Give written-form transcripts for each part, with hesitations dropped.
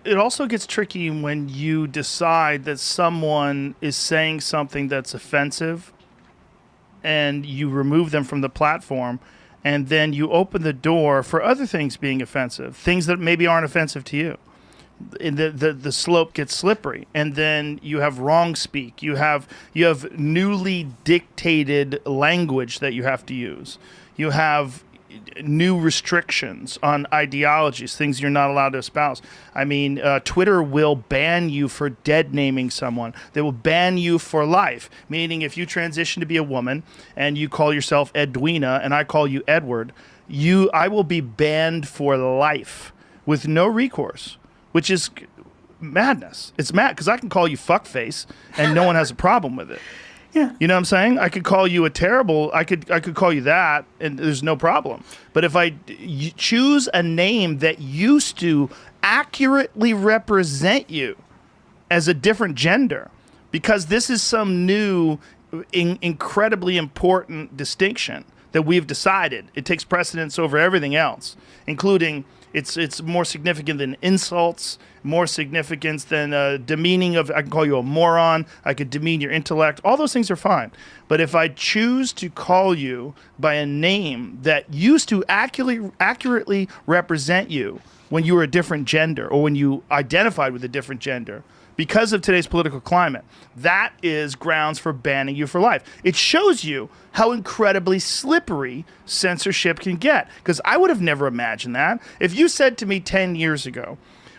it also gets tricky when you decide that someone is saying something that's offensive and you remove them from the platform, and then you open the door for other things being offensive, things that maybe aren't offensive to you. And the slope gets slippery, and then you have wrong speak. You have newly dictated language that you have to use. You have new restrictions on ideologies, things you're not allowed to espouse. I mean, Twitter will ban you for dead naming someone. They will ban you for life, meaning if you transition to be a woman and you call yourself Edwina and I call you Edward, I will be banned for life with no recourse, which is madness. It's mad because I can call you fuckface and no one has a problem with it. Yeah. You know what I'm saying? I could call you I could call you that and there's no problem. But if I choose a name that used to accurately represent you as a different gender, because this is some new incredibly important distinction that we've decided. It takes precedence over everything else, including it's more significant than insults, more significance than demeaning of, I can call you a moron, I could demean your intellect, all those things are fine. But if I choose to call you by a name that used to accurately represent you when you were a different gender or when you identified with a different gender, because of today's political climate, that is grounds for banning you for life. It shows you how incredibly slippery censorship can get. Because I would have never imagined that. If you said to me 10 years ago,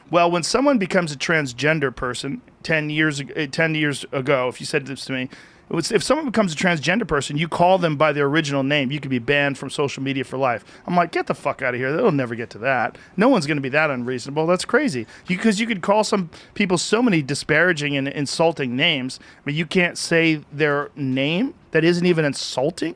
well, when someone becomes a transgender person, 10 years ago, if you said this to me, if someone becomes a transgender person, you call them by their original name, you could be banned from social media for life. I'm like, get the fuck out of here. They'll never get to that. No one's going to be that unreasonable. That's crazy. Because you could call some people so many disparaging and insulting names, but you can't say their name that isn't even insulting.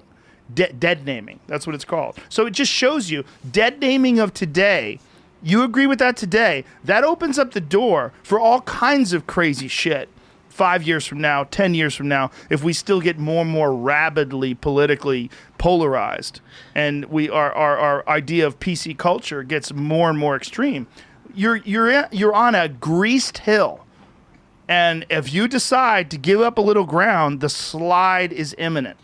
Dead naming. That's what it's called. So it just shows you dead naming of today. You agree with that today. That opens up the door for all kinds of crazy shit. 5 years from now, 10 years from now, if we still get more and more rabidly politically polarized and our idea of PC culture gets more and more extreme, you're on a greased hill. And if you decide to give up a little ground, the slide is imminent.